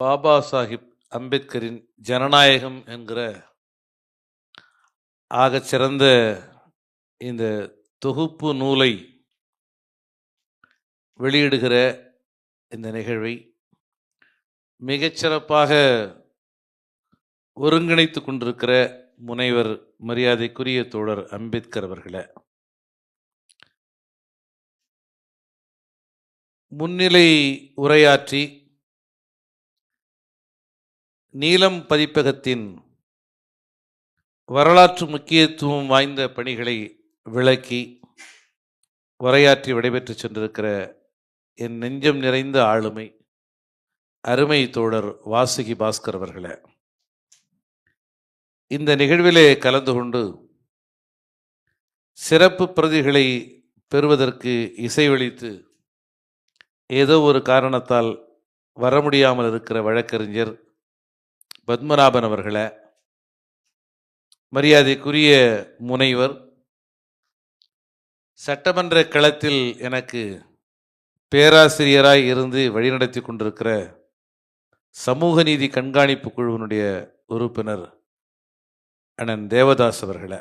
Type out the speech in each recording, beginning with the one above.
பாபா சாஹிப் அம்பேத்கரின் ஜனநாயகம் என்கிற ஆகச்சிறந்த இந்த தொகுப்பு நூலை வெளியிடுகிற இந்த நிகழ்வை மிகச்சிறப்பாக ஒருங்கிணைத்து கொண்டிருக்கிற முனைவர் மரியாதைக்குரிய தோழர் அம்பேத்கர் அவர்களே, முன்னிலை உரையாற்றி நீலம் பதிப்பகத்தின் வரலாற்று முக்கியத்துவம் வாய்ந்த பணிகளை விளக்கி உரையாற்றி விடைபெற்று சென்றிருக்கிற என் நெஞ்சம் நிறைந்த ஆளுமை அருமை தோழர் வாசுகி பாஸ்கர் அவர்களே, இந்த நிகழ்விலே கலந்து கொண்டு சிறப்பு பிரதிகளை பெறுவதற்கு இசைவளித்து ஏதோ ஒரு காரணத்தால் வர முடியாமல் இருக்கிற வழக்கறிஞர் பத்மநாபன் அவர்களே, மரியாதைக்குரிய முனைவர், சட்டமன்ற களத்தில் எனக்கு பேராசிரியராய் இருந்து வழிநடத்தி கொண்டிருக்கிற சமூக நீதி கண்காணிப்பு குழுவினுடைய உறுப்பினர் அண்ணன் தேவதாஸ் அவர்களே,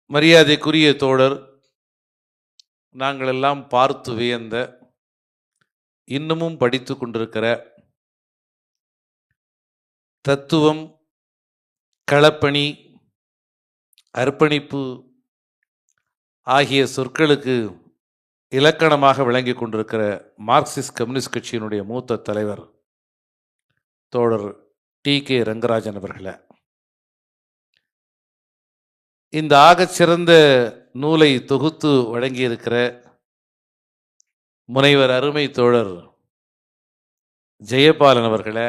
மரியாதைக்குரிய தோழர், நாங்கள் எல்லாம் பார்த்து வியந்த இன்னமும் படித்து கொண்டிருக்கிற தத்துவம், களப்பணி, அர்ப்பணிப்பு ஆகிய சொற்களுக்கு இலக்கணமாக விளங்கி கொண்டிருக்கிற மார்க்சிஸ்ட் கம்யூனிஸ்ட் கட்சியினுடைய மூத்த தலைவர் தோழர் டி.கே. ரங்கராஜன் அவர்களே, இந்த ஆகச்சிறந்த நூலை தொகுத்து வழங்கியிருக்கிற முனைவர் அருமை தோழர் ஜெயபாலன் அவர்களே,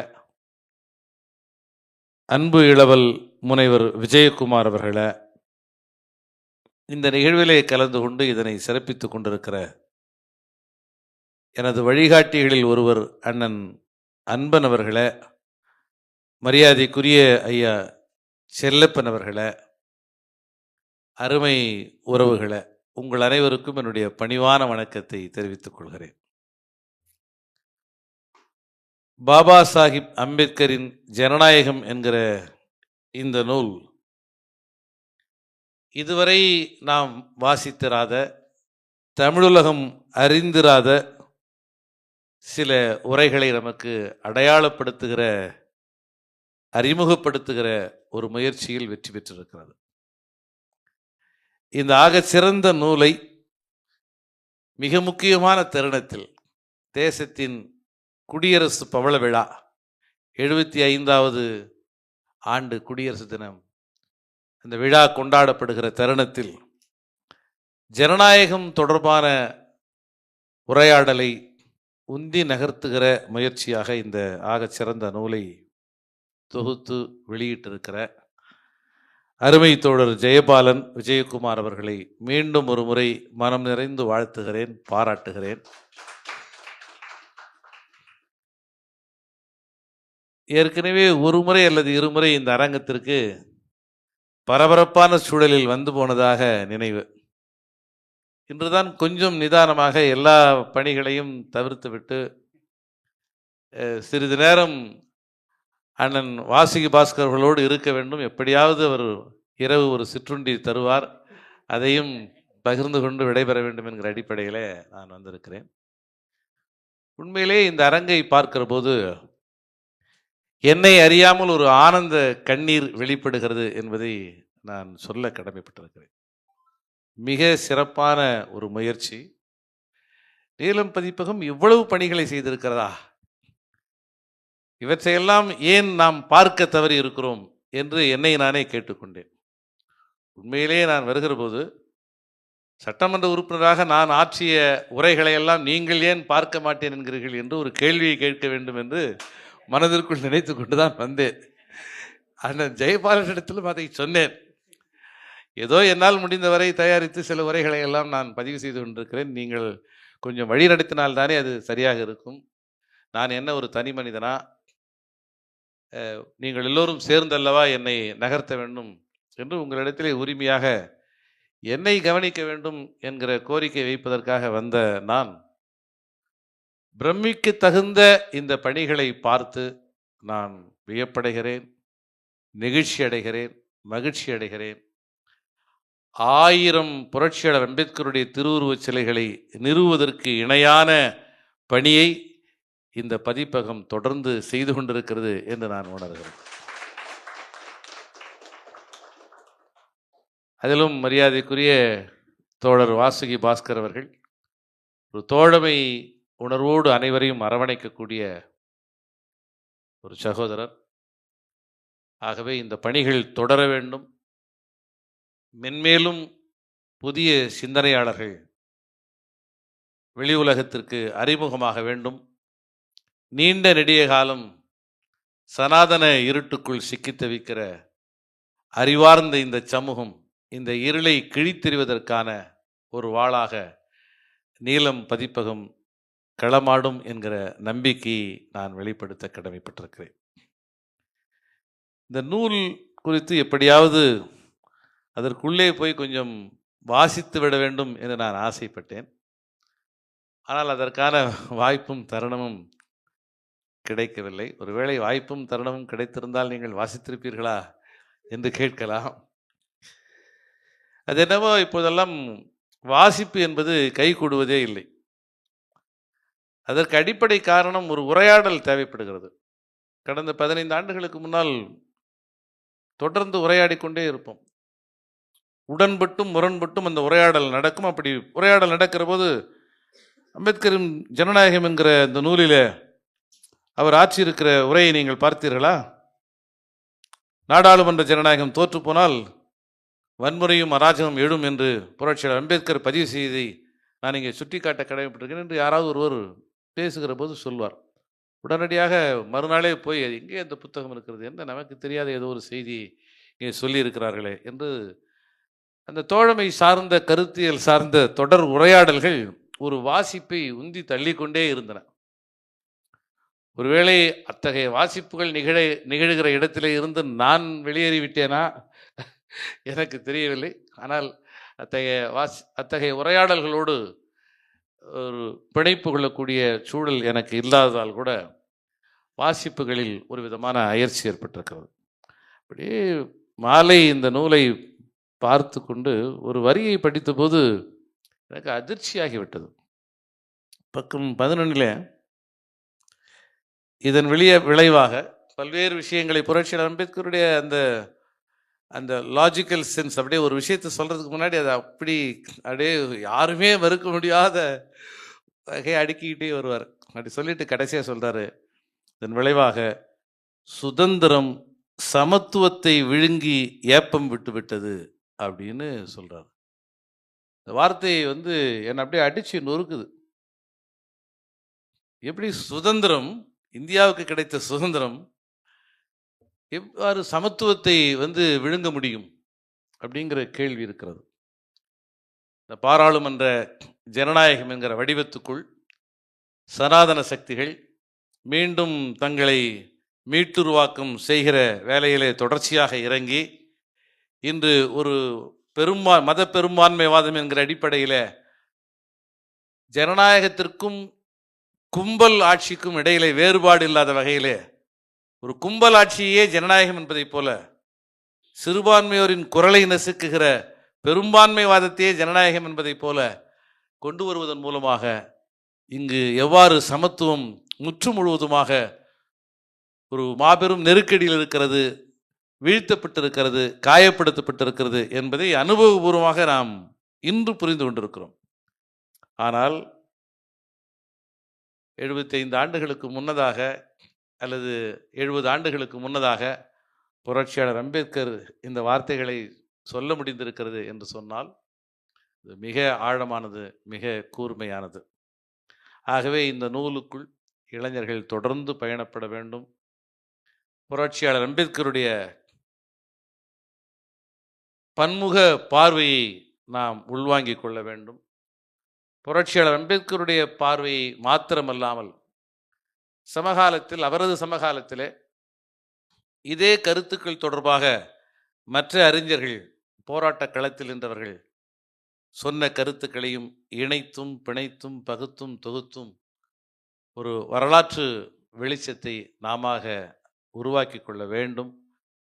அன்பு இளவல் முனைவர் விஜயகுமார் அவர்களே, இந்த நிகழ்விலே கலந்து கொண்டு இதனை சிறப்பித்துக் கொண்டிருக்கிற எனது வழிகாட்டிகளில் ஒருவர் அண்ணன் அன்பன் அவர்களே, மரியாதைக்குரிய ஐயா செல்லப்பன் அவர்களே, அருமை உறவுகளே, உங்கள் அனைவருக்கும் என்னுடைய பணிவான வணக்கத்தை தெரிவித்துக் கொள்கிறேன். பாபா சாஹிப் அம்பேத்கரின் ஜனநாயகம் என்கிற இந்த நூல் இதுவரை நாம் வாசித்திராத, தமிழுலகம் அறிந்திராத சில உரைகளை நமக்கு அடையாளப்படுத்துகிற, அறிமுகப்படுத்துகிற ஒரு முயற்சியில் வெற்றி பெற்றிருக்கிறது. இந்த ஆகச்சிறந்த நூலை மிக முக்கியமான தருணத்தில், தேசத்தின் குடியரசு பவள விழா 75வது ஆண்டு குடியரசு தினம், அந்த விழா கொண்டாடப்படுகிற தருணத்தில் ஜனநாயகம் தொடர்பான உரையாடலை உந்தி நகர்த்துகிற முயற்சியாக இந்த ஆகச்சிறந்த நூலை தொகுத்து வெளியிட்டிருக்கிற அருமை தோழர் ஜெயபாலன், விஜயகுமார் அவர்களை மீண்டும் ஒரு முறை மனம் நிறைந்து வாழ்த்துகிறேன், பாராட்டுகிறேன். ஏற்கனவே ஒரு முறை அல்லது இருமுறை இந்த அரங்கத்திற்கு பரபரப்பான சூழலில் வந்து போனதாக நினைவு. இன்றுதான் கொஞ்சம் நிதானமாக எல்லா பணிகளையும் தவிர்த்துவிட்டு சிறிது நேரம் அண்ணன் வாசுகி பாஸ்கர் அவர்களோடு இருக்க வேண்டும். எப்படியாவது அவர் இரவு ஒரு சிற்றுண்டி தருவார், அதையும் பகிர்ந்து கொண்டு விடைபெற வேண்டும் என்கிற அடிப்படையில் நான் வந்திருக்கிறேன். உண்மையிலே இந்த அரங்கை பார்க்கிற போது என்னை அறியாமல் ஒரு ஆனந்த கண்ணீர் வெளிப்படுகிறது என்பதை நான் சொல்ல கடமைப்பட்டிருக்கிறேன். மிக சிறப்பான ஒரு முயற்சி. நீலம் பதிப்பகம் இவ்வளவு பணிகளை செய்திருக்கிறதா, இவற்றையெல்லாம் ஏன் நாம் பார்க்க தவறி இருக்கிறோம் என்று என்னை நானே கேட்டுக்கொண்டேன். உண்மையிலே நான் வருகிற போது சட்டமன்ற உறுப்பினராக நான் ஆற்றிய உரைகளை எல்லாம் நீங்கள் ஏன் பார்க்க மாட்டேன் என்கிறீர்கள் என்று ஒரு கேள்வியை கேட்க வேண்டும் என்று மனதிற்குள் நினைத்து கொண்டுதான் வந்தேன். அண்ணன் ஜெயபாலனிடத்திலும் அதை சொன்னேன். ஏதோ என்னால் முடிந்தவரை தயாரித்து சில உரைகளை எல்லாம் நான் பதிவு செய்து கொண்டிருக்கிறேன். நீங்கள் கொஞ்சம் வழி நடத்தினால்தானே அது சரியாக இருக்கும். நான் என்ன ஒரு தனி மனிதனா, நீங்கள் எல்லோரும் சேர்ந்தல்லவா என்னை நகர்த்த வேண்டும் என்று உங்களிடத்திலே உரிமையாக என்னை கவனிக்க வேண்டும் என்கிற கோரிக்கை வைப்பதற்காக வந்த நான் பிரமிக்க தகுந்த இந்த பணிகளை பார்த்து நான் வியப்படைகிறேன், நெகிழ்ச்சி அடைகிறேன், மகிழ்ச்சி அடைகிறேன். 1000 புரட்சியாளர் அம்பேத்கருடைய திருவுருவச் சிலைகளை நிறுவுவதற்கு இணையான பணியை இந்த பதிப்பகம் தொடர்ந்து செய்து கொண்டிருக்கிறது என்று நான் உணர்கிறேன். அதிலும் மரியாதைக்குரிய தோழர் வாசுகி பாஸ்கர் அவர்கள் ஒரு தோழமை உணர்வோடு அனைவரையும் அரவணைக்கக்கூடிய ஒரு சகோதரர். ஆகவே இந்த பணிகள் தொடர வேண்டும். மென்மேலும் புதிய சிந்தனையாளர்கள் வெளி உலகத்திற்கு அறிமுகமாக வேண்டும். நீண்ட நெடிய காலம் சனாதன இருட்டுக்குள் சிக்கித் தவிக்கிற அறிவார்ந்த இந்த சமூகம் இந்த இருளை கிழித்தெறிவதற்கான ஒரு வாளாக நீலம் பதிப்பகம் களமாடும் என்கிற நம்பிக்கையை நான் வெளிப்படுத்த கடமைப்பட்டிருக்கிறேன். இந்த நூல் குறித்து எப்படியாவது அதற்குள்ளே போய் கொஞ்சம் வாசித்து விட வேண்டும் என்று நான் ஆசைப்பட்டேன். ஆனால் அதற்கான வாய்ப்பும் தருணமும் கிடைக்கவில்லை. ஒருவேளை வாய்ப்பும் தருணமும் கிடைத்திருந்தால் நீங்கள் வாசித்திருப்பீர்களா என்று கேட்கலாம். அது என்னவோ இப்போதெல்லாம் வாசிப்பு என்பது கை கூடுவதே இல்லை. அதற்கு அடிப்படை காரணம் ஒரு உரையாடல் தேவைப்படுகிறது. கடந்த 15 ஆண்டுகளுக்கு முன்னால் தொடர்ந்து உரையாடி கொண்டே இருப்போம். உடன்பட்டும் முரண்பட்டும் அந்த உரையாடல் நடக்கும். அப்படி உரையாடல் நடக்கிற போது அம்பேத்கரின் ஜனநாயகம் என்கிற இந்த நூலில் அவர் ஆற்றியிருக்கிற உரையை நீங்கள் பார்த்தீர்களா? நாடாளுமன்ற ஜனநாயகம் தோற்று போனால் வன்முறையும் அராஜகம் எழும் என்று புரட்சியாளர் அம்பேத்கர் பதிவு செய்ததை நான் இங்கே சுட்டிக்காட்ட கடமைப்பட்டிருக்கிறேன் என்று யாராவது ஒருவர் பேசுகிற போது சொல்வார். உடனடியாக மறுநாளே போய் எங்கே அந்த புத்தகம் இருக்கிறது, என்ன நமக்கு தெரியாத ஏதோ ஒரு செய்தி இங்கே சொல்லியிருக்கிறார்களே என்று அந்த தோழமை சார்ந்த கருத்தியல் சார்ந்த தொடர் உரையாடல்கள் ஒரு வாசிப்பை உந்தி தள்ளிக்கொண்டே இருந்தன. ஒருவேளை அத்தகைய வாசிப்புகள் நிகழுகிற இடத்திலே இருந்து நான் வெளியேறிவிட்டேனா எனக்கு தெரியவில்லை. ஆனால் அத்தகைய உரையாடல்களோடு ஒரு பிணைப்பு கொள்ளக்கூடிய சூழல் எனக்கு இல்லாததால் கூட வாசிப்புகளில் ஒரு விதமான அயற்சி ஏற்பட்டிருக்கிறது. அப்படியே மாலை இந்த நூலை பார்த்து கொண்டு ஒரு வரியை படித்தபோது எனக்கு அதிர்ச்சியாகிவிட்டது. பக்கம் 11 இதன் விளைவாக பல்வேறு விஷயங்களை புரட்சியாளர் அம்பேத்கருடைய அந்த அந்த லாஜிக்கல் சென்ஸ் அப்படியே ஒரு விஷயத்தை சொல்கிறதுக்கு முன்னாடி அதை அப்படியே யாருமே மறுக்க முடியாத வகையை அடுக்கிக்கிட்டே வருவார். அப்படி சொல்லிட்டு கடைசியாக சொல்கிறாரு, இதன் விளைவாக சுதந்திரம் சமத்துவத்தை விழுங்கி ஏப்பம் விட்டு விட்டது அப்படின்னு சொல்கிறார். இந்த வார்த்தையை என்னை அப்படியே அடித்து நொறுக்குது. எப்படி சுதந்திரம், இந்தியாவுக்கு கிடைத்த சுதந்திரம் எவ்வாறு சமத்துவத்தை விழுங்க முடியும் அப்படிங்கிற கேள்வி இருக்கிறது. இந்த பாராளுமன்ற ஜனநாயகம் என்கிற வடிவத்துக்குள் சனாதன சக்திகள் மீண்டும் தங்களை மீட்டுருவாக்கம் செய்கிற வேலையிலே தொடர்ச்சியாக இறங்கி இன்று ஒரு மத பெரும்பான்மைவாதம் என்கிற அடிப்படையில் ஜனநாயகத்திற்கும் கும்பல் ஆட்சிக்கும் இடையிலே வேறுபாடு இல்லாத வகையிலே ஒரு கும்பல் ஆட்சியே ஜனநாயகம் என்பதை போல சிறுபான்மையோரின் குரலை நசுக்குகிற பெரும்பான்மைவாதத்தையே ஜனநாயகம் என்பதை போல கொண்டு வருவதன் மூலமாக இங்கு எவ்வாறு சமத்துவம் முற்று முழுவதுமாக ஒரு மாபெரும் நெருக்கடியில் இருக்கிறது, வீழ்த்தப்பட்டிருக்கிறது, காயப்படுத்தப்பட்டிருக்கிறது என்பதை அனுபவபூர்வமாக நாம் இன்று புரிந்து கொண்டிருக்கிறோம். ஆனால் 75 ஆண்டுகளுக்கு முன்னதாக அல்லது 70 ஆண்டுகளுக்கு முன்னதாக புரட்சியாளர் அம்பேத்கர் இந்த வார்த்தைகளை சொல்ல முடிந்திருக்கிறது என்று சொன்னால் இது மிக ஆழமானது, மிக கூர்மையானது. ஆகவே இந்த நூலுக்குள் இளைஞர்கள் தொடர்ந்து பயணப்பட வேண்டும். புரட்சியாளர் அம்பேத்கருடைய பன்முக பார்வையை நாம் உள்வாங்கிக் கொள்ள வேண்டும். புரட்சியாளர் அம்பேத்கருடைய பார்வையை மாத்திரமல்லாமல் அவரது சமகாலத்திலே இதே கருத்துக்கள் தொடர்பாக மற்ற அறிஞர்கள், போராட்ட களத்தில் நின்றவர்கள் சொன்ன கருத்துக்களையும் இணைத்தும் பிணைத்தும் பகுத்தும் தொகுத்தும் ஒரு வரலாற்று வெளிச்சத்தை நாம உருவாக்கி கொள்ள வேண்டும்.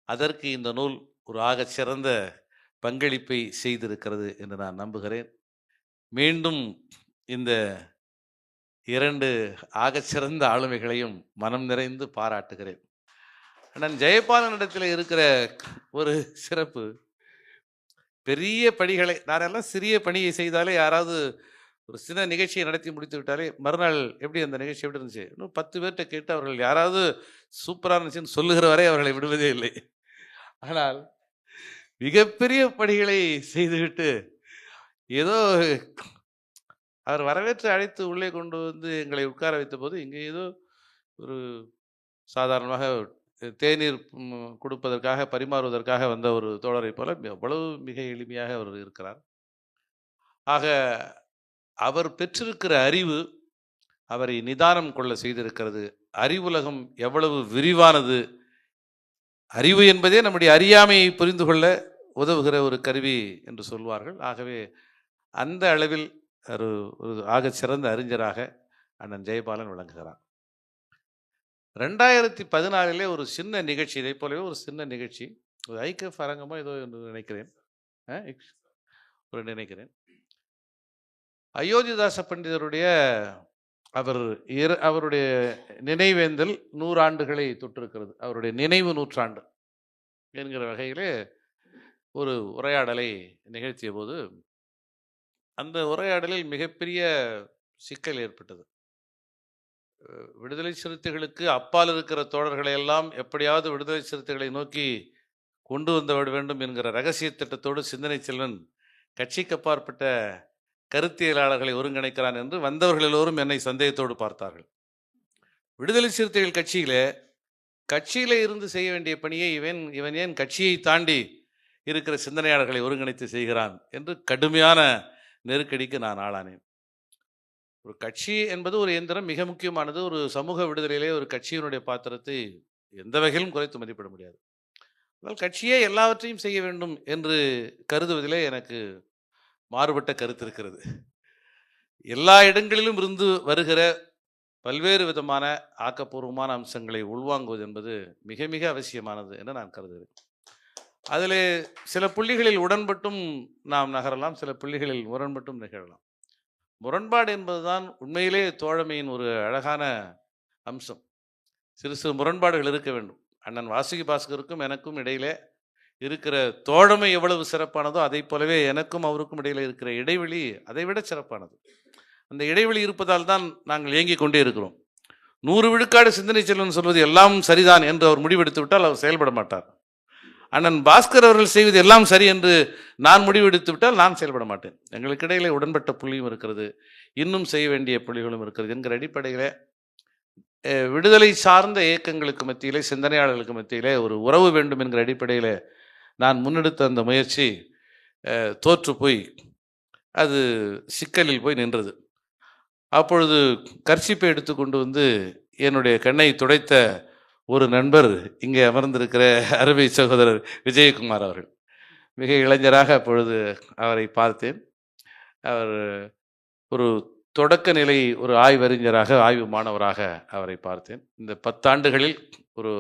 அதற்கு இந்த நூல் ஒரு ஆகச் சிறந்த பங்களிப்பை செய்திருக்கிறது என்று நான் நம்புகிறேன். மீண்டும் இந்த 2 ஆகச்சிறந்த ஆளுமைகளையும் மனம் நிறைந்து பாராட்டுகிறேன். அண்ணன் ஜெயபாலனிடத்தில் இருக்கிற ஒரு சிறப்பு, பெரிய பணிகளை நானெல்லாம் சிறிய பணியை செய்தாலே, யாராவது ஒரு சின்ன நிகழ்ச்சியை நடத்தி முடித்து விட்டாலே மறுநாள் எப்படி அந்த நிகழ்ச்சி எப்படி இருந்துச்சு, இன்னும் 10 பேர்கிட்ட கேட்டு அவர்கள் யாராவது சூப்பராக இருந்துச்சுன்னு சொல்லுகிற வரை அவர்களை விடுவதே இல்லை. ஆனால் மிகப்பெரிய பணிகளை செய்துவிட்டு ஏதோ அவர் வரவேற்று அழைத்து உள்ளே கொண்டு வந்து எங்களை உட்கார வைத்த போது, இங்கே ஏதோ ஒரு சாதாரணமாக தேநீர் கொடுப்பதற்காக பரிமாறுவதற்காக வந்த ஒரு தோழரை போல அவ்வளவு மிக எளிமையாக அவர் இருக்கிறார். ஆக அவர் பெற்றிருக்கிற அறிவு அவரை நிதானம் கொள்ள செய்திருக்கிறது. அறிவுலகம் எவ்வளவு விரிவானது, அறிவு என்பதே நம்முடைய அறியாமையை புரிந்து கொள்ள உதவுகிற ஒரு கருவி என்று சொல்வார்கள். ஆகவே அந்த அளவில் ஒரு ஆக சிறந்த அறிஞராக அண்ணன் ஜெயபாலன் விளங்குகிறார். 2014 ஒரு சின்ன நிகழ்ச்சி, இதை போலவே ஒரு சின்ன நிகழ்ச்சி, ஒரு ஐக்கிய அரங்கமோ ஏதோ நினைக்கிறேன், நினைக்கிறேன் அயோத்திதாச பண்டிதருடைய அவருடைய நினைவேந்தல் 100 ஆண்டுகளை தொட்டிருக்கிறது. அவருடைய நினைவு நூற்றாண்டு என்கிற வகையிலே ஒரு உரையாடலை நிகழ்த்திய போது அந்த உரையாடலில் மிகப்பெரிய சிக்கல் ஏற்பட்டது. விடுதலை சிறுத்தைகளுக்கு அப்பால் இருக்கிற தோழர்களை எல்லாம் எப்படியாவது விடுதலை சிறுத்தைகளை நோக்கி கொண்டு வந்து விட வேண்டும் என்கிற ரகசிய திட்டத்தோடு சிந்தனை செல்வன் கட்சிக்கு அப்பாற்பட்ட கருத்தியலாளர்களை ஒருங்கிணைக்கிறான் என்று வந்தவர்கள் எல்லோரும் என்னை சந்தேகத்தோடு பார்த்தார்கள். விடுதலை சிறுத்தைகள் கட்சியிலே இருந்து செய்ய வேண்டிய பணியை இவன் ஏன் கட்சியை தாண்டி இருக்கிற சிந்தனையாளர்களை ஒருங்கிணைத்து செய்கிறான் என்று கடுமையான நெருக்கடிக்கு நான் ஆளானேன். ஒரு கட்சி என்பது ஒரு இயந்திரம், மிக முக்கியமானது. ஒரு சமூக விடுதலையிலே ஒரு கட்சியினுடைய பாத்திரத்தை எந்த வகையிலும் குறைத்து மதிப்பிட முடியாது. அதனால் கட்சியே எல்லாவற்றையும் செய்ய வேண்டும் என்று கருதுவதிலே எனக்கு மாறுபட்ட கருத்து இருக்கிறது. எல்லா இடங்களிலும் இருந்து வருகிற பல்வேறு விதமான ஆக்கப்பூர்வமான அம்சங்களை உள்வாங்குவது என்பது மிக மிக அவசியமானது என்று நான் கருதுகிறேன். அதில் சில புள்ளிகளில் உடன்பட்டும் நாம் நகரலாம், சில புள்ளிகளில் முரண்பட்டும் நிகழலாம். முரண்பாடு என்பதுதான் உண்மையிலே தோழமையின் ஒரு அழகான அம்சம். சிறு சிறு முரண்பாடுகள் இருக்க வேண்டும். அண்ணன் வாசுகி பாஸ்கருக்கும் எனக்கும் இடையிலே இருக்கிற தோழமை எவ்வளவு சிறப்பானதோ அதை போலவே எனக்கும் அவருக்கும் இடையில இருக்கிற இடைவெளி அதை விட சிறப்பானது. அந்த இடைவெளி இருப்பதால் தான் நாங்கள் இயங்கிக் கொண்டே இருக்கிறோம். 100 விழுக்காடு சிந்தனை செல்வன் சொல்வது எல்லாம் சரிதான் என்று அவர் முடிவெடுத்து விட்டால் அவர் செயல்பட மாட்டார். அண்ணன் பாஸ்கர் அவர்கள் செய்வது எல்லாம் சரி என்று நான் முடிவெடுத்து விட்டால் நான் செயல்பட மாட்டேன். எங்களுக்கு இடையிலே உடன்பட்ட புள்ளியும் இருக்கிறது, இன்னும் செய்ய வேண்டிய புள்ளிகளும் இருக்கிறது என்கிற அடிப்படையில் விடுதலை சார்ந்த இயக்கங்களுக்கு மத்தியிலே, சிந்தனையாளர்களுக்கு மத்தியிலே ஒரு உறவு வேண்டும் என்கிற அடிப்படையில் நான் முன்னெடுத்த அந்த முயற்சி தோற்று போய் அது சிக்கலில் போய் நின்றது. அப்பொழுது கர்ச்சிப்பை எடுத்து கொண்டு வந்து என்னுடைய கண்ணை துடைத்த ஒரு நண்பர் இங்கே அமர்ந்திருக்கிற அருமை சகோதரர் விஜயகுமார் அவர்கள். மிக இளைஞராக அப்பொழுது அவரை பார்த்தேன். அவர் ஒரு தொடக்க நிலை ஒரு ஆய்வறிஞராக, ஆய்வு மாணவராக அவரை பார்த்தேன். இந்த 10 ஆண்டுகளில் ஒரு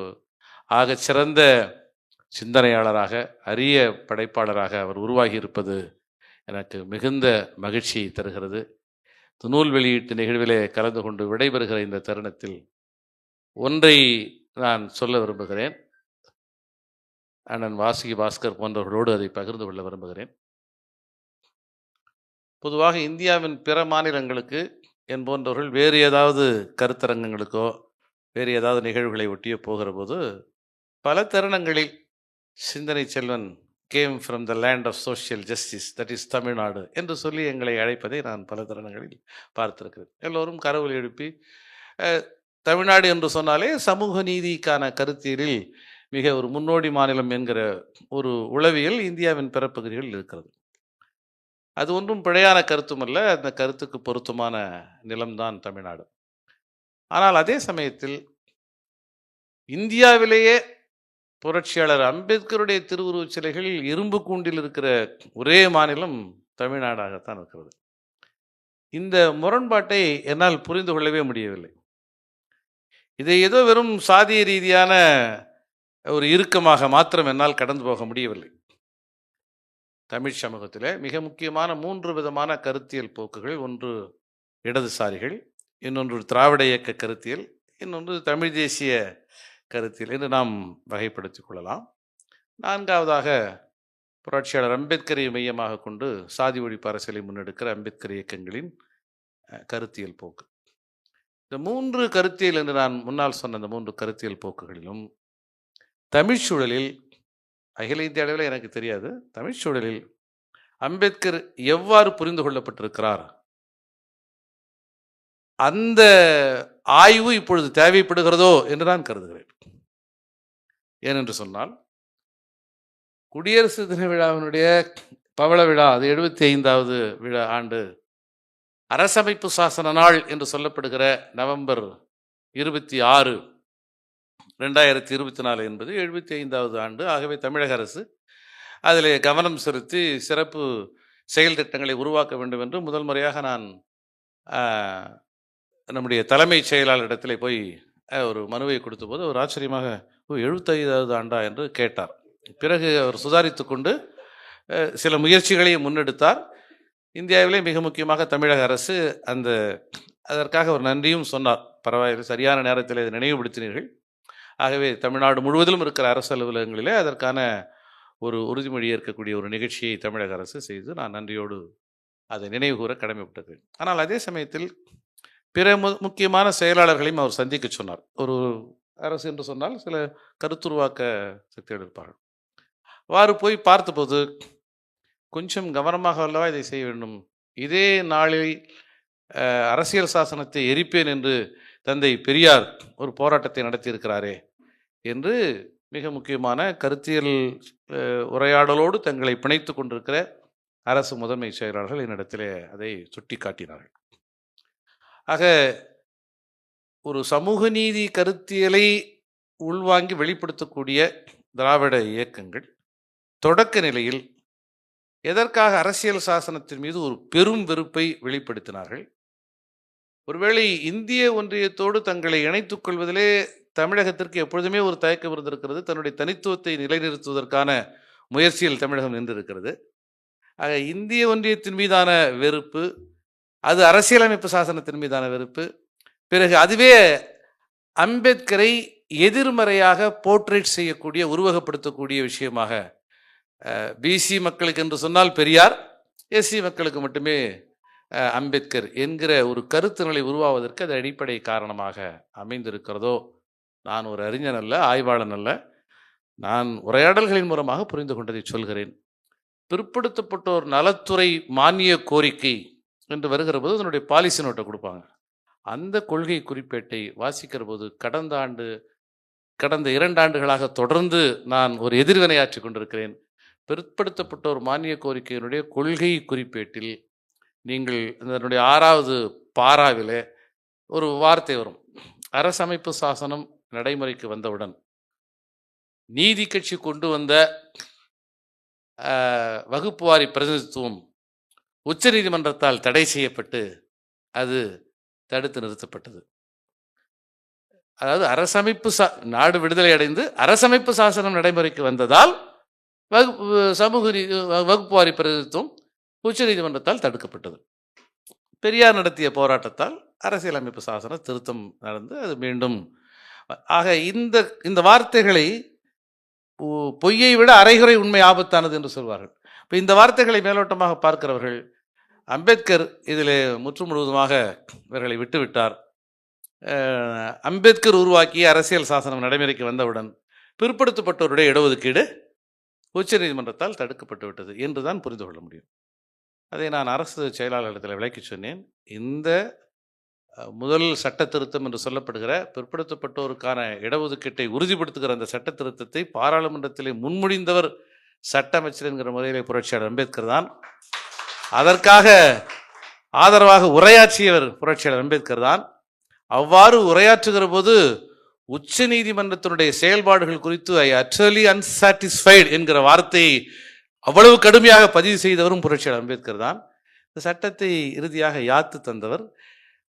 ஆகச் சிறந்த சிந்தனையாளராக, அரிய படைப்பாளராக அவர் உருவாகி இருப்பது எனக்கு மிகுந்த மகிழ்ச்சியை தருகிறது. நூல் வெளியீட்டு நிகழ்விலே கலந்து கொண்டு விடைபெறுகிற இந்த தருணத்தில் ஒன்றை நான் சொல்ல விரும்புகிறேன். அண்ணன் வாசுகி பாஸ்கர் போன்றவர்களோடு அதை பகிர்ந்து கொள்ள விரும்புகிறேன். பொதுவாக இந்தியாவின் பிற மாநிலங்களுக்கு என் போன்றவர்கள் வேறு ஏதாவது கருத்தரங்கங்களுக்கோ வேறு ஏதாவது நிகழ்வுகளை ஒட்டியோ போகிற போது பல தருணங்களில் Sinthanai Selvan came from the land of social justice, that is Tamil Nadu என்று சொல்லி எங்களை அழைப்பதை நான் பல தருணங்களில் பார்த்திருக்கிறேன். எல்லோரும் கரவொலி எழுப்பி தமிழ்நாடு என்று சொன்னாலே சமூக நீதிக்கான கருத்தியலில் மிக ஒரு முன்னோடி மாநிலம் என்கிற ஒரு உளவியல் இந்தியாவின் பிற பகுதிகளில் இருக்கிறது. அது ஒன்றும் பிழையான கருத்தும் அல்ல, அந்த கருத்துக்கு பொருத்தமான நிலம்தான் தமிழ்நாடு. ஆனால் அதே சமயத்தில் இந்தியாவிலேயே புரட்சியாளர் அம்பேத்கருடைய திருவுருவச் சிலைகள் இரும்பு கூண்டில் இருக்கிற ஒரே மாநிலம் தமிழ்நாடாகத்தான் இருக்கிறது. இந்த முரண்பாட்டை என்னால் புரிந்து கொள்ளவே முடியவில்லை. இதை ஏதோ வெறும் சாதிய ரீதியான ஒரு இறுக்கமாக மாத்திரம் என்னால் கடந்து போக முடியவில்லை. தமிழ் சமூகத்தில் மிக முக்கியமான 3 விதமான கருத்தியல் போக்குகள். ஒன்று இடதுசாரிகள், இன்னொன்று திராவிட இயக்க கருத்தியல், இன்னொன்று தமிழ் தேசிய கருத்தியல் என்று நாம் வகைப்படுத்திக் கொள்ளலாம். 4வதாக புரட்சியாளர் அம்பேத்கரை மையமாக கொண்டு சாதி ஒழிப்பு அரசியலை முன்னெடுக்கிற அம்பேத்கர் இயக்கங்களின் கருத்தியல் போக்கு. இந்த 3 கருத்தியல் என்று நான் முன்னால் சொன்ன இந்த 3 கருத்தியல் போக்குகளிலும் தமிழ் சூழலில், அகில இந்திய அளவில் எனக்கு தெரியாது, தமிழ் சூழலில் அம்பேத்கர் எவ்வாறு புரிந்து கொள்ளப்பட்டிருக்கிறார், அந்த ஆய்வு இப்பொழுது தேவைப்படுகிறதோ என்று நான் கருதுகிறேன். ஏனென்று சொன்னால், குடியரசு தின விழாவினுடைய பவள விழா, அது 75வது விழா ஆண்டு, அரசமைப்பு சாசன நாள் என்று சொல்லப்படுகிற நவம்பர் 26, 2024 என்பது 75வது ஆண்டு. ஆகவே தமிழக அரசு அதில் கவனம் செலுத்தி சிறப்பு செயல் திட்டங்களை உருவாக்க வேண்டும் என்று முதல் முறையாக நான் நம்முடைய தலைமைச் செயலாளரிடத்திலே போய் ஒரு மனுவை கொடுத்தபோது அவர் ஆச்சரியமாக 75வது ஆண்டா என்று கேட்டார். பிறகு அவர் சுதாரித்து கொண்டு சில முயற்சிகளையும் முன்னெடுத்தார். இந்தியாவிலே மிக முக்கியமாக தமிழக அரசு அதற்காக ஒரு நன்றியும் சொன்னார். பரவாயில்லை, சரியான நேரத்தில் இதை நினைவுபடுத்தினீர்கள். ஆகவே தமிழ்நாடு முழுவதிலும் இருக்கிற அரசு அலுவலகங்களிலே அதற்கான ஒரு உறுதிமொழி ஏற்கக்கூடிய ஒரு நிகழ்ச்சியை தமிழக அரசு செய்து நான் நன்றியோடு அதை நினைவு கூற கடமைப்பட்டது. ஆனால் அதே சமயத்தில் பிற முக்கியமான செயலாளர்களையும் அவர் சந்திக்க சொன்னார். ஒரு அரசு என்று சொன்னால் சில கருத்துருவாக்க சக்திகள் இருப்பார்கள். அவ்வாறு போய் பார்த்தபோது கொஞ்சம் கவனமாக அல்லவா இதை செய்ய வேண்டும். இதே நாளில் அரசியல் சாசனத்தை எரிப்பேன் என்று தந்தை பெரியார் ஒரு போராட்டத்தை நடத்தியிருக்கிறாரே என்று மிக முக்கியமான கருத்தியல் உரையாடலோடு தங்களை பிணைத்து கொண்டிருக்கிற அரசு முதன்மை செயலாளர்கள் என்னிடத்திலே அதை சுட்டி காட்டினார்கள். ஆக ஒரு சமூக நீதி கருத்தியலை உள்வாங்கி வெளிப்படுத்தக்கூடிய திராவிட இயக்கங்கள் தொடக்க நிலையில் எதற்காக அரசியல் சாசனத்தின் மீது ஒரு பெரும் வெறுப்பை வெளிப்படுத்தினார்கள்? ஒருவேளை இந்திய ஒன்றியத்தோடு தங்களை இணைத்துக் கொள்வதிலே தமிழகத்திற்கு எப்பொழுதுமே ஒரு தயக்கம் இருந்திருக்கிறது. தன்னுடைய தனித்துவத்தை நிலைநிறுத்துவதற்கான முயற்சியில் தமிழகம் நின்றிருக்கிறது. ஆக இந்திய ஒன்றியத்தின் மீதான வெறுப்பு, அது அரசியலமைப்பு சாசனத்தின் மீதான வெறுப்பு, பிறகு அதுவே அம்பேத்கரை எதிர்மறையாக போர்ட்ரேட் செய்யக்கூடிய, உருவகப்படுத்தக்கூடிய விஷயமாக, பிசி மக்களுக்கு என்று சொன்னால் பெரியார், எஸ்சி மக்களுக்கு மட்டுமே அம்பேத்கர் என்கிற ஒரு கருத்து நிலை உருவாவதற்கு அது அடிப்படை காரணமாக அமைந்திருக்கிறதோ? நான் ஒரு அறிஞன் அல்ல, ஆய்வாளன் அல்ல, நான் உரையாடல்களின் மூலமாக புரிந்து கொண்டதை சொல்கிறேன். பிற்படுத்தப்பட்டோர் நலத்துறை மானிய கோரிக்கை என்று வருகிற போது அதனுடைய பாலிசி நோட்டை கொடுப்பாங்க. அந்த கொள்கை குறிப்பேட்டை வாசிக்கிற போது கடந்த 2 ஆண்டுகளாக தொடர்ந்து நான் ஒரு எதிர்வினையாற்றி கொண்டிருக்கிறேன். பிற்படுத்தப்பட்டோர் மானிய கோரிக்கையினுடைய கொள்கை குறிப்பேட்டில் நீங்கள் அதனுடைய 6வது பாராவில் ஒரு வார்த்தை வரும். அரசமைப்பு சாசனம் நடைமுறைக்கு வந்தவுடன் நீதி கட்சி கொண்டு வந்த வகுப்புவாரி பிரதிநிதித்துவம் உச்ச நீதிமன்றத்தால் தடை செய்யப்பட்டு அது தடுத்து நிறுத்தப்பட்டது. அதாவது அரசமைப்பு நாடு விடுதலை அடைந்து அரசமைப்பு சாசனம் நடைமுறைக்கு வந்ததால் வகுப்புவாரி பிரதிநிதித்துவம் உச்ச நீதிமன்றத்தால் தடுக்கப்பட்டது. பெரியார் நடத்திய போராட்டத்தால் அரசியலமைப்பு சாசன திருத்தம் நடந்து அது மீண்டும். ஆக இந்த வார்த்தைகளை பொய்யை விட அரைகுறை உண்மை ஆபத்தானது என்று சொல்வார்கள். இப்போ இந்த வார்த்தைகளை மேலோட்டமாக பார்க்கிறவர்கள் அம்பேத்கர் இதில் முற்று முழுவதுமாக இவர்களை விட்டுவிட்டார். அம்பேத்கர் உருவாக்கிய அரசியல் சாசனம் நடைமுறைக்கு வந்தவுடன் பிற்படுத்தப்பட்டோருடைய இடஒதுக்கீடு உச்ச நீதிமன்றத்தால் தடுக்கப்பட்டு விட்டது என்று தான் புரிந்து கொள்ள முடியும். அதை நான் அரசு செயலாளரிடத்தில் விளக்கி சொன்னேன். இந்த முதல் சட்ட திருத்தம் என்று சொல்லப்படுகிற பிற்படுத்தப்பட்டோருக்கான இடஒதுக்கீட்டை உறுதிப்படுத்துகிற அந்த சட்ட திருத்தத்தை பாராளுமன்றத்திலே முன்மொழிந்தவர் சட்ட அமைச்சர் என்கிற முறையிலே புரட்சியாளர் அம்பேத்கர் தான். அதற்காக ஆதரவாக உரையாற்றியவர் புரட்சியாளர் அம்பேத்கர் தான். அவ்வாறு உரையாற்றுகிற போது உச்ச நீதிமன்றத்தினுடைய செயல்பாடுகள் குறித்து ஐ அட்டர்லி அன்சாட்டிஸ்ஃபைடு என்கிற வார்த்தையை அவ்வளவு கடுமையாக பதிவு செய்தவரும் புரட்சியாளர் அம்பேத்கர் தான். இந்த சட்டத்தை இறுதியாக யாத்து தந்தவர்.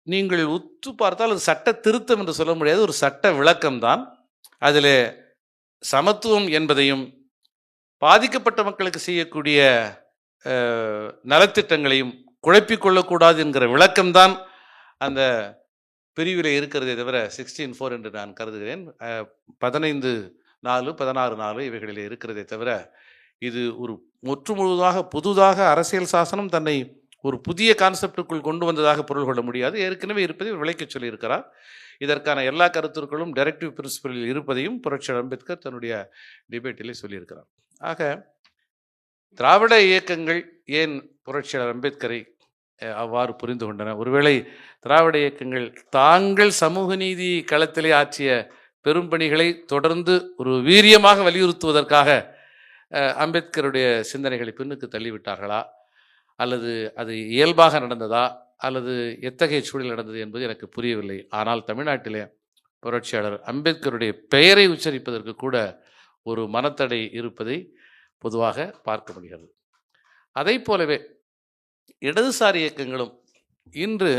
நீங்கள் உற்று பார்த்தால் அது சட்ட திருத்தம் என்று சொல்ல முடியாது, ஒரு சட்ட விளக்கம்தான். அதில் சமத்துவம் என்பதையும் பாதிக்கப்பட்ட மக்களுக்கு செய்யக்கூடிய நலத்திட்டங்களையும் குழப்பிக்கொள்ளக்கூடாது என்கிற விளக்கம்தான் அந்த பிரிவில் இருக்கிறதே தவிர 16(4) என்று நான் கருதுகிறேன். 15(4), 16(4) இவைகளில் இருக்கிறதே தவிர இது ஒரு முற்றுமுழுதாக புதுதாக அரசியல் சாசனம் தன்னை ஒரு புதிய கான்செப்டுக்குள் கொண்டு வந்ததாக பொருள் கொள்ள முடியாது. ஏற்கனவே இருப்பதை விளக்கச் சொல்லியிருக்கிறார். இதற்கான எல்லா கருத்துக்களும் டைரக்டிவ் பிரின்சிபலில் இருப்பதையும் புரட்சியாளர் அம்பேத்கர் தன்னுடைய டிபேட்டிலே சொல்லியிருக்கிறார். ஆக திராவிட இயக்கங்கள் ஏன் புரட்சியாளர் அம்பேத்கரை அவ்வாறு புரிந்து கொண்டன? ஒருவேளை திராவிட இயக்கங்கள் தாங்கள் சமூக நீதி களத்திலே ஆற்றிய பெரும்பணிகளை தொடர்ந்து ஒரு வீரியமாக வலியுறுத்துவதற்காக அம்பேத்கருடைய சிந்தனைகளை பின்னுக்கு தள்ளிவிட்டார்களா, அல்லது அது இயல்பாக நடந்ததா, அல்லது எத்தகைய சூழல் நடந்தது என்பது எனக்கு புரியவில்லை. ஆனால் தமிழ்நாட்டிலே புரட்சியாளர் அம்பேத்கருடைய பெயரை உச்சரிப்பதற்கு கூட ஒரு மனத்தடை இருப்பதை பொதுவாக பார்க்க முடிகிறது. அதை போலவே இடதுசாரி இயக்கங்களும் இன்று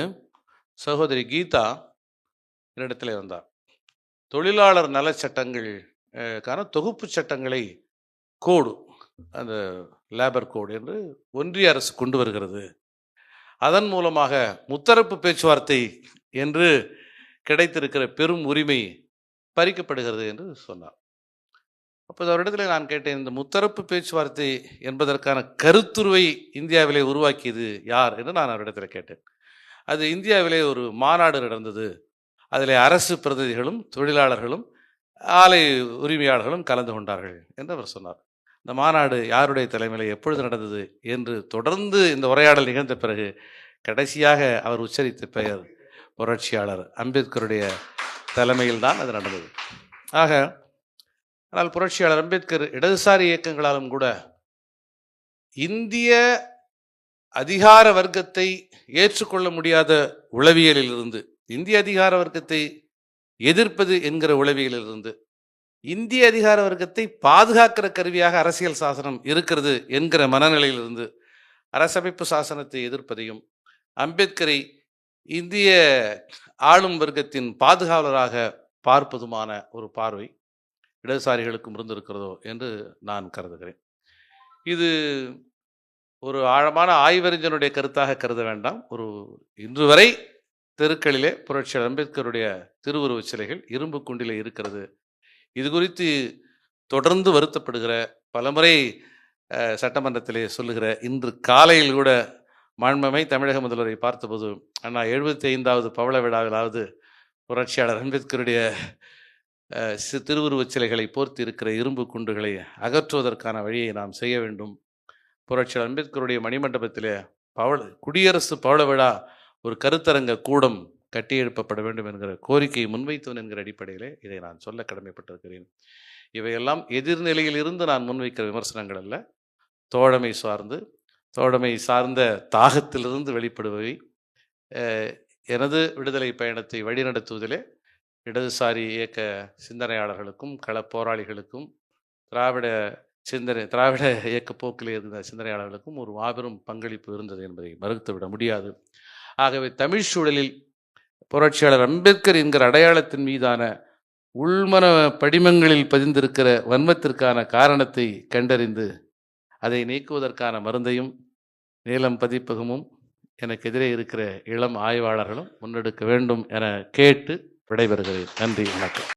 சகோதரி கீதா என்னிடத்தில் வந்தார். தொழிலாளர் நல சட்டங்களுக்கான தொகுப்பு சட்டங்களை கோடு, அந்த லேபர் கோடு என்று ஒன்றிய அரசு கொண்டு வருகிறது, அதன் மூலமாக முத்தரப்பு பேச்சுவார்த்தை என்று கிடைத்திருக்கிற பெரும் உரிமை பறிக்கப்படுகிறது என்று சொன்னார். அப்போது அவரிடத்தில் நான் கேட்டேன், இந்த முத்தரப்பு பேச்சுவார்த்தை என்பதற்கான கருத்துருவை இந்தியாவிலே உருவாக்கியது யார் என்று நான் அவரிடத்தில் கேட்டேன். அது இந்தியாவிலே ஒரு மாநாடு நடந்தது, அதில் அரசு பிரதிநிதிகளும் தொழிலாளர்களும் ஆலை உரிமையாளர்களும் கலந்து கொண்டார்கள் என்று அவர் சொன்னார். இந்த மாநாடு யாருடைய தலைமையில் எப்பொழுது நடந்தது என்று தொடர்ந்து இந்த உரையாடல் நிகழ்ந்த பிறகு கடைசியாக அவர் உச்சரித்த பெயர் புரட்சியாளர் அம்பேத்கருடைய தலைமையில் தான் அது நடந்தது. ஆக ஆனால் புரட்சியாளர் அம்பேத்கர் இடதுசாரி இயக்கங்களாலும் கூட இந்திய அதிகார வர்க்கத்தை ஏற்றுக்கொள்ள முடியாத உளவியலிலிருந்து, இந்திய அதிகார வர்க்கத்தை எதிர்ப்பது என்கிற உளவியலிலிருந்து, இந்திய அதிகார வர்க்கத்தை பாதுகாக்கிற கருவியாக அரசியல் சாசனம் இருக்கிறது என்கிற மனநிலையிலிருந்து அரசமைப்பு சாசனத்தை எதிர்ப்பதையும், அம்பேத்கரை இந்திய ஆளும் வர்க்கத்தின் பாதுகாவலராக பார்ப்பதுமான ஒரு பார்வை இடதுசாரிகளுக்கும் இருந்திருக்கிறதோ என்று நான் கருதுகிறேன். இது ஒரு ஆழமான ஆய்வறிஞனுடைய கருத்தாக கருத வேண்டாம். ஒரு இன்று வரை தெருக்களிலே புரட்சியாளர் அம்பேத்கருடைய திருவுருவச் சிலைகள் இரும்பு குண்டிலே இருக்கிறது. இது குறித்து தொடர்ந்து வருத்தப்படுகிற, பலமுறை சட்டமன்றத்திலே சொல்லுகிற, இன்று காலையில் கூட மாண்புமை தமிழக முதல்வரை பார்த்தபோது, அண்ணா 75வது பவள விழாவிலாவது புரட்சியாளர் அம்பேத்கருடைய திருவுருவச் சிலைகளை போர்த்தி இருக்கிற இரும்பு குண்டுகளை அகற்றுவதற்கான வழியை நாம் செய்ய வேண்டும். புரட்சியாளர் அம்பேத்கருடைய மணிமண்டபத்திலே குடியரசு பவள விழா ஒரு கருத்தரங்க கூடம் கட்டியெழுப்பப்பட வேண்டும் என்கிற கோரிக்கையை முன்வைத்தவன் என்கிற அடிப்படையிலே இதை நான் சொல்ல கடமைப்பட்டிருக்கிறேன். இவையெல்லாம் எதிர்நிலையில் இருந்து நான் முன்வைக்கிற விமர்சனங்கள் அல்ல, தோழமை சார்ந்த தாகத்திலிருந்து வெளிப்படுபவை. எனது விடுதலை பயணத்தை வழிநடத்துவதிலே இடதுசாரி இயக்க சிந்தனையாளர்களுக்கும் கள போராளிகளுக்கும் திராவிட இயக்க போக்கில் இருந்த சிந்தனையாளர்களுக்கும் ஒரு மாபெரும் பங்களிப்பு இருந்தது என்பதை மறுத்துவிட முடியாது. ஆகவே தமிழ் சூழலில் புரட்சியாளர் அம்பேத்கர் என்கிற அடையாளத்தின் மீதான உள்மன படிமங்களில் பதிந்திருக்கிற வன்மத்திற்கான காரணத்தை கண்டறிந்து அதை நீக்குவதற்கான மருந்தையும் நீலம் பதிப்பகமும் எனக்கு எதிரே இருக்கிற இளம் ஆய்வாளர்களும் முன்னெடுக்க வேண்டும் என கேட்டு விடைபெறுகிறேன். நன்றி, வணக்கம்.